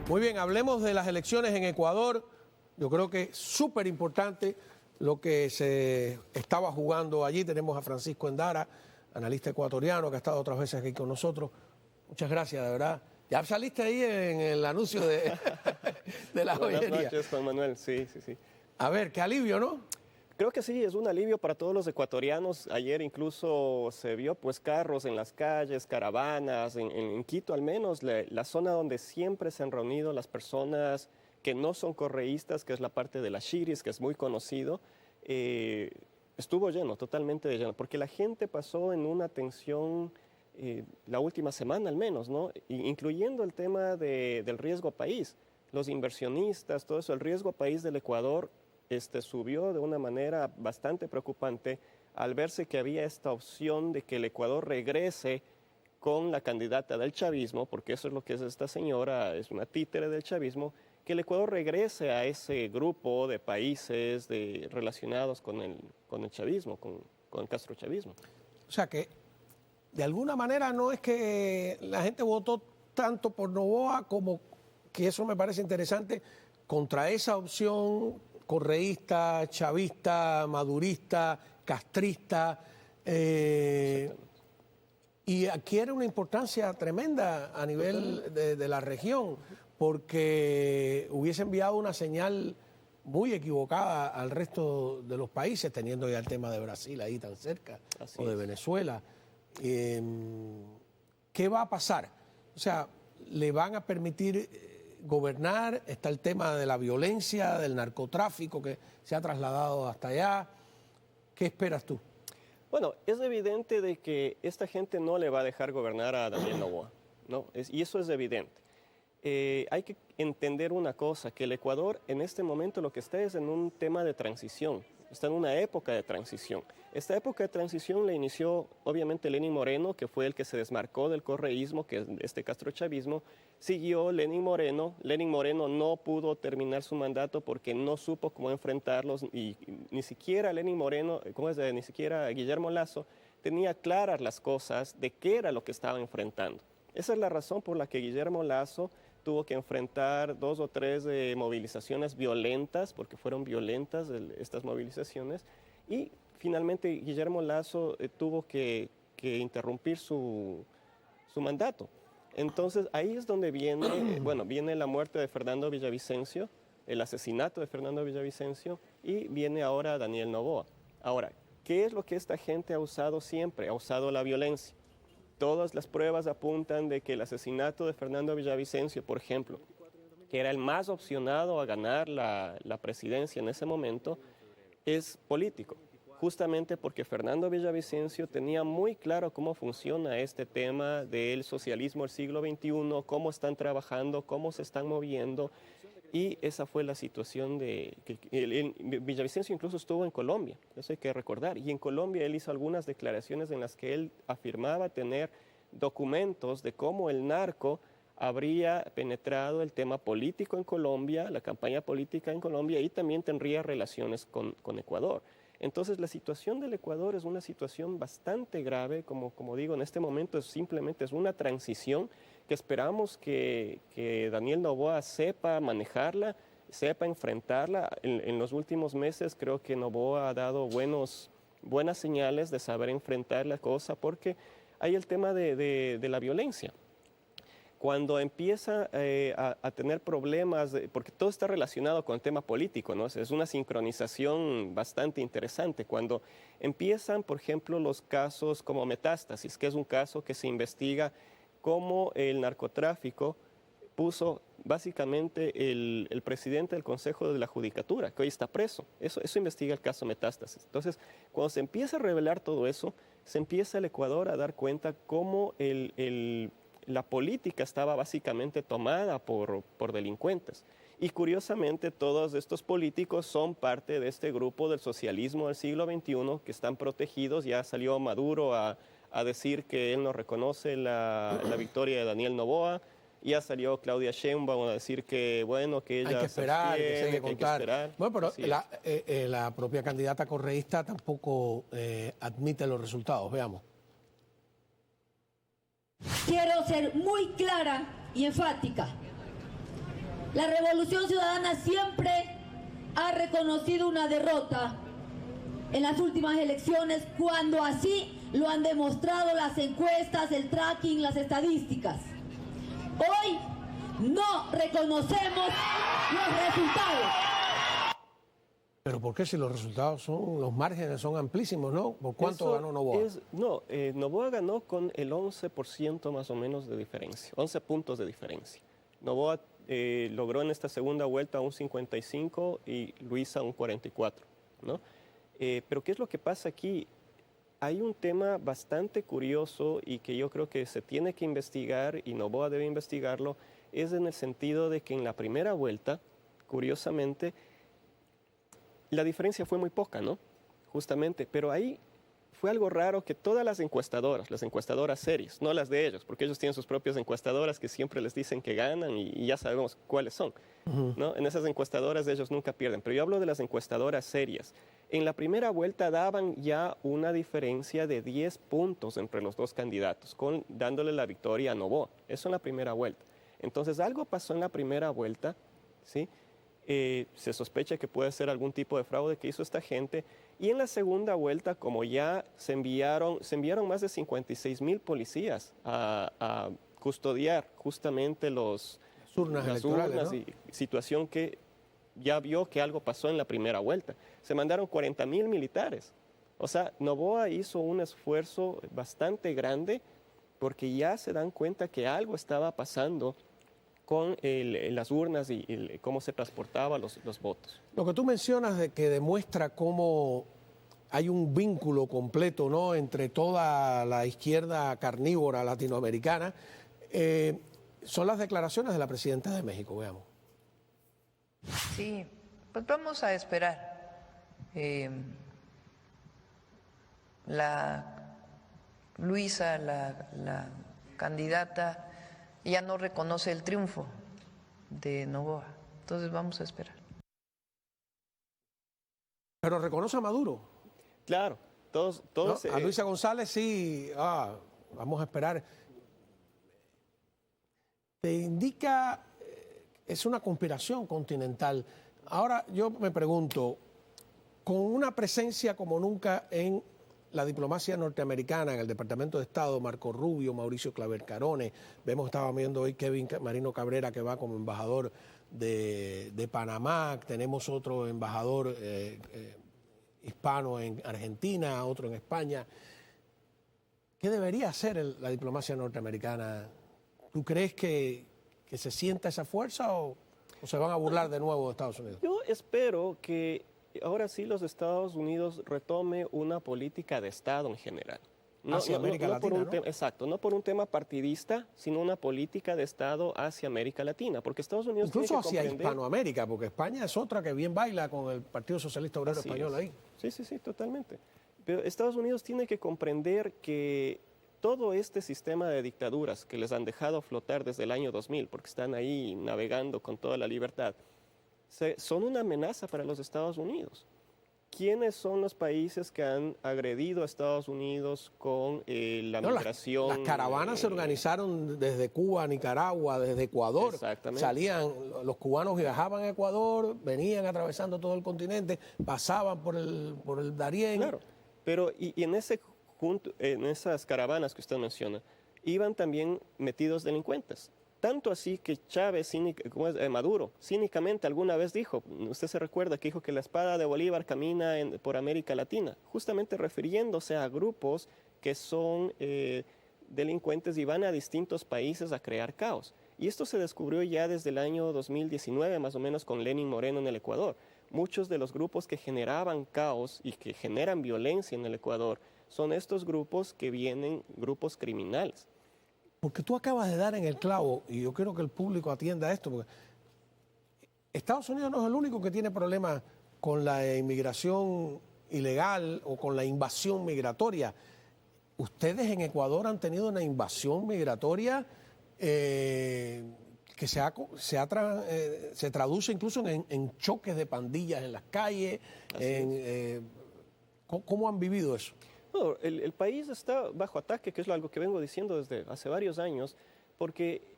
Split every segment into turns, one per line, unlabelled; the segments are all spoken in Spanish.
Muy bien, hablemos de las elecciones en Ecuador. Yo creo que es súper importante lo que se estaba jugando allí. Tenemos a Francisco Endara, analista ecuatoriano, que ha estado otras veces aquí con nosotros. Muchas gracias, de verdad. Ya saliste ahí en el anuncio de la joyería.
Buenas noches, Juan Manuel. Sí.
A ver, qué alivio, ¿no?
Creo que sí, es un alivio para todos los ecuatorianos. Ayer incluso se vio pues carros en las calles, caravanas, en Quito al menos, la zona donde siempre se han reunido las personas que no son correístas, que es la parte de la Shiris, que es muy conocido, estuvo lleno, totalmente lleno, porque la gente pasó en una tensión la última semana al menos, ¿no? Incluyendo el tema del riesgo país, los inversionistas, todo eso, el riesgo país del Ecuador subió de una manera bastante preocupante al verse que había esta opción de que el Ecuador regrese con la candidata del chavismo, porque eso es lo que es esta señora, es una títere del chavismo, que el Ecuador regrese a ese grupo de países relacionados con el chavismo, con el castrochavismo.
O sea que, de alguna manera, no es que la gente votó tanto por Noboa como que eso me parece interesante, contra esa opción correísta, chavista, madurista, castrista, y adquiere una importancia tremenda a nivel de la región, porque hubiese enviado una señal muy equivocada al resto de los países, teniendo ya el tema de Brasil ahí tan cerca, o de Venezuela. ¿Qué va a pasar? O sea, ¿le van a permitir gobernar? Está el tema de la violencia, del narcotráfico que se ha trasladado hasta allá. ¿Qué esperas tú?
Bueno, es evidente de que esta gente no le va a dejar gobernar a Daniel Noboa, ¿no? Y eso es evidente. Hay que entender una cosa, que el Ecuador en este momento lo que está es en un tema de transición, está en una época de transición. Esta época de transición la inició obviamente Lenín Moreno, que fue el que se desmarcó del correísmo, que es este castrochavismo. Siguió Lenín Moreno no pudo terminar su mandato porque no supo cómo enfrentarlos, y ni siquiera Lenín Moreno, ni siquiera Guillermo Lasso tenía claras las cosas de qué era lo que estaba enfrentando. Esa es la razón por la que Guillermo Lasso tuvo que enfrentar 2 o 3 movilizaciones violentas, porque fueron violentas estas movilizaciones, y finalmente Guillermo Lasso tuvo que interrumpir su mandato. Entonces ahí es donde viene la muerte de Fernando Villavicencio, el asesinato de Fernando Villavicencio, y viene ahora Daniel Noboa. Ahora, ¿qué es lo que esta gente ha usado siempre? Ha usado la violencia. Todas las pruebas apuntan de que el asesinato de Fernando Villavicencio, por ejemplo, que era el más opcionado a ganar la presidencia en ese momento, es político. Justamente porque Fernando Villavicencio tenía muy claro cómo funciona este tema del socialismo del siglo XXI, cómo están trabajando, cómo se están moviendo, y esa fue la situación Villavicencio incluso estuvo en Colombia, eso hay que recordar, y en Colombia él hizo algunas declaraciones en las que él afirmaba tener documentos de cómo el narco habría penetrado el tema político en Colombia, la campaña política en Colombia, y también tendría relaciones con Ecuador. Entonces la situación del Ecuador es una situación bastante grave, como digo, en este momento simplemente es una transición que esperamos que Daniel Noboa sepa manejarla, sepa enfrentarla. En los últimos meses creo que Noboa ha dado buenas señales de saber enfrentar la cosa, porque hay el tema de la violencia. Cuando empieza a tener problemas, porque todo está relacionado con el tema político, ¿no? Es una sincronización bastante interesante. Cuando empiezan, por ejemplo, los casos como Metástasis, que es un caso que se investiga cómo el narcotráfico puso básicamente el presidente del Consejo de la Judicatura, que hoy está preso. Eso investiga el caso Metástasis. Entonces, cuando se empieza a revelar todo eso, se empieza el Ecuador a dar cuenta cómo la política estaba básicamente tomada por delincuentes. Y curiosamente todos estos políticos son parte de este grupo del socialismo del siglo XXI que están protegidos. Ya salió Maduro a decir que él no reconoce la victoria de Daniel Noboa. Ya salió Claudia Sheinbaum a decir que, bueno, que ella
hay que esperar, que se hay que contar.
Esperar.
Bueno, pero la propia candidata correísta tampoco admite los resultados. Veamos.
Quiero ser muy clara y enfática. La Revolución Ciudadana siempre ha reconocido una derrota en las últimas elecciones, cuando así lo han demostrado las encuestas, el tracking, las estadísticas. Hoy no reconocemos los resultados.
Pero ¿por qué si los resultados son, los márgenes son amplísimos, no? ¿Por cuánto
Eso
ganó Noboa?
Noboa ganó con el 11% más o menos de diferencia, 11 puntos de diferencia. Noboa logró en esta segunda vuelta un 55 y Luisa un 44, ¿no? Pero ¿qué es lo que pasa aquí? Hay un tema bastante curioso y que yo creo que se tiene que investigar y Noboa debe investigarlo, es en el sentido de que en la primera vuelta, curiosamente, la diferencia fue muy poca, ¿no? Justamente, pero ahí fue algo raro que todas las encuestadoras serias, no las de ellos, porque ellos tienen sus propias encuestadoras que siempre les dicen que ganan y ya sabemos cuáles son, ¿no? En esas encuestadoras ellos nunca pierden, pero yo hablo de las encuestadoras serias. En la primera vuelta daban ya una diferencia de 10 puntos entre los dos candidatos, dándole la victoria a Noboa. Eso en la primera vuelta. Entonces algo pasó en la primera vuelta, ¿sí? Se sospecha que puede ser algún tipo de fraude que hizo esta gente. Y en la segunda vuelta, como ya se enviaron más de 56,000 policías a custodiar justamente las
Urnas,
urnas,
¿no?
y situación que ya vio que algo pasó en la primera vuelta. Se mandaron 40,000 militares. O sea, Noboa hizo un esfuerzo bastante grande porque ya se dan cuenta que algo estaba pasando con las urnas y cómo se transportaban los votos.
Lo que tú mencionas de que demuestra cómo hay un vínculo completo, ¿no?, entre toda la izquierda carnívora latinoamericana, son las declaraciones de la presidenta de México, veamos.
Sí, pues vamos a esperar. Luisa, la candidata, ya no reconoce el triunfo de Noboa, entonces vamos a esperar.
Pero reconoce a Maduro.
Claro, todos
¿No? A Luisa González sí, vamos a esperar. Te indica, es una conspiración continental. Ahora yo me pregunto, con una presencia como nunca en la diplomacia norteamericana, en el Departamento de Estado, Marco Rubio, Mauricio Claver Carone, estábamos viendo hoy Kevin Marino Cabrera, que va como embajador de Panamá, tenemos otro embajador hispano en Argentina, otro en España. ¿Qué debería hacer la diplomacia norteamericana? ¿Tú crees que se sienta esa fuerza o se van a burlar de nuevo de Estados Unidos?
Yo espero que ahora sí los Estados Unidos retome una política de Estado en general.
Hacia América Latina, ¿no?
Exacto, no por un tema partidista, sino una política de Estado hacia América Latina, porque Estados Unidos
incluso
tiene que
hacia
comprender...
Hispanoamérica, porque España es otra que bien baila con el Partido Socialista Obrero Español ahí.
Sí, totalmente. Pero Estados Unidos tiene que comprender que todo este sistema de dictaduras que les han dejado flotar desde el año 2000, porque están ahí navegando con toda la libertad, son una amenaza para los Estados Unidos. ¿Quiénes son los países que han agredido a Estados Unidos con la migración?
Las caravanas se organizaron desde Cuba, Nicaragua, desde Ecuador.
Exactamente.
Salían, los cubanos viajaban a Ecuador, venían atravesando todo el continente, pasaban por el Darién.
Claro, pero y en esas caravanas que usted menciona, iban también metidos delincuentes. Tanto así que Maduro cínicamente alguna vez dijo, usted se recuerda que dijo que la espada de Bolívar camina por América Latina, justamente refiriéndose a grupos que son delincuentes y van a distintos países a crear caos. Y esto se descubrió ya desde el año 2019, más o menos, con Lenín Moreno en el Ecuador. Muchos de los grupos que generaban caos y que generan violencia en el Ecuador son estos grupos que vienen, grupos criminales.
Porque tú acabas de dar en el clavo, y yo quiero que el público atienda a esto, porque Estados Unidos no es el único que tiene problemas con la inmigración ilegal o con la invasión migratoria. Ustedes en Ecuador han tenido una invasión migratoria que se traduce incluso en choques de pandillas en las calles. ¿Cómo han vivido eso?
No, el país está bajo ataque, que es algo que vengo diciendo desde hace varios años, porque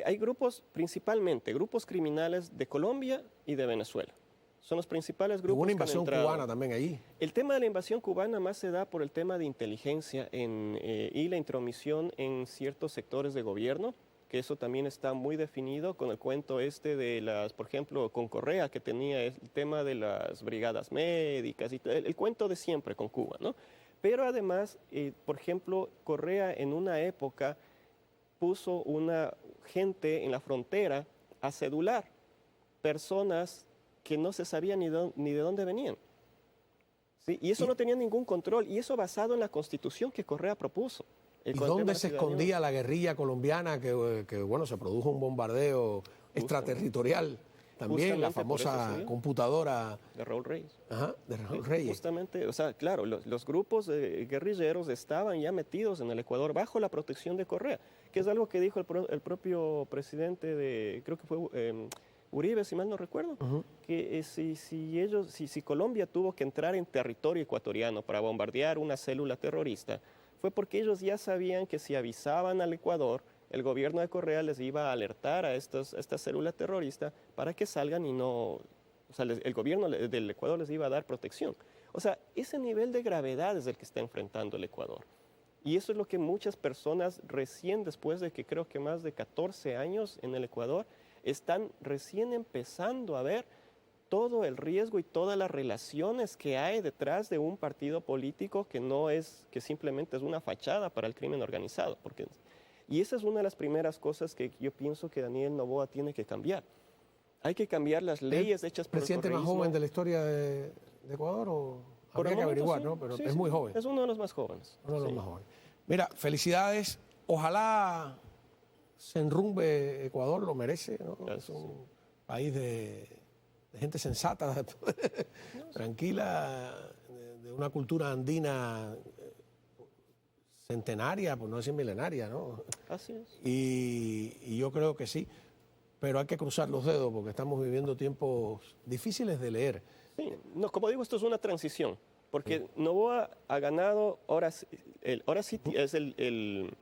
Hay grupos, principalmente grupos criminales de Colombia y de Venezuela. Son los principales grupos.
Hubo una
que han
invasión
entrado.
cubana también allí.
El tema de la invasión cubana más se da por el tema de inteligencia y la intromisión en ciertos sectores de gobierno, que eso también está muy definido con el cuento de las, por ejemplo, con Correa, que tenía el tema de las brigadas médicas y el cuento de siempre con Cuba, ¿no? Pero además, por ejemplo, Correa en una época puso una gente en la frontera a cedular personas que no se sabía ni de dónde venían. ¿Sí? Y eso no tenía ningún control, y eso basado en la Constitución que Correa propuso.
¿Y dónde se escondía la guerrilla colombiana que bueno, se produjo un bombardeo extraterritorial? También la famosa computadora
de Raúl Reyes.
Ajá, de Raúl Reyes.
Justamente, o sea, claro, los grupos guerrilleros estaban ya metidos en el Ecuador bajo la protección de Correa, que es algo que dijo el propio presidente creo que fue Uribe, si mal no recuerdo, que si Colombia tuvo que entrar en territorio ecuatoriano para bombardear una célula terrorista, fue porque ellos ya sabían que si avisaban al Ecuador, el gobierno de Correa les iba a alertar a esta célula terrorista para que salgan y no, o sea, el gobierno del Ecuador les iba a dar protección. O sea, ese nivel de gravedad es el que está enfrentando el Ecuador. Y eso es lo que muchas personas recién después de que creo que más de 14 años en el Ecuador, están recién empezando a ver todo el riesgo y todas las relaciones que hay detrás de un partido político que simplemente es una fachada para el crimen organizado. Y esa es una de las primeras cosas que yo pienso que Daniel Noboa tiene que cambiar. Hay que cambiar las leyes hechas por el
¿Presidente más joven de la historia de Ecuador? Habría que averiguar, ¿no? Pero es muy joven.
Es uno de los más jóvenes.
Uno de los más jóvenes. Mira, felicidades. Ojalá se enrumbe Ecuador, lo merece, ¿no? Es un país de gente sensata, tranquila, de una cultura andina centenaria, por no decir milenaria, ¿no?
Así es.
Y yo creo que sí, pero hay que cruzar los dedos porque estamos viviendo tiempos difíciles de leer.
Sí, no, como digo, esto es una transición, porque Noboa ha ganado, ahora sí es el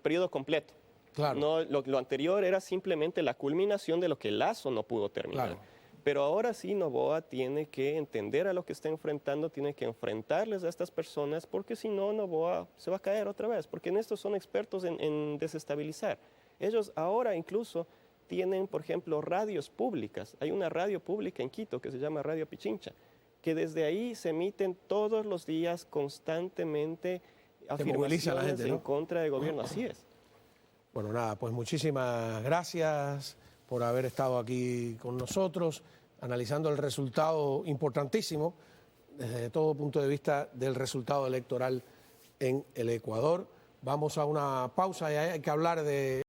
periodo completo.
Claro.
No, lo anterior era simplemente la culminación de lo que Lazo no pudo terminar.
Claro.
Pero ahora sí Noboa tiene que entender a lo que está enfrentando, tiene que enfrentarles a estas personas, porque si no, Noboa se va a caer otra vez, porque en esto son expertos en desestabilizar. Ellos ahora incluso tienen, por ejemplo, radios públicas. Hay una radio pública en Quito que se llama Radio Pichincha, que desde ahí se emiten todos los días constantemente afirmaciones
gente, ¿no?
en contra del gobierno. Así es.
Bueno, nada, pues muchísimas gracias por haber estado aquí con nosotros, analizando el resultado importantísimo desde todo punto de vista del resultado electoral en el Ecuador. Vamos a una pausa y hay que hablar de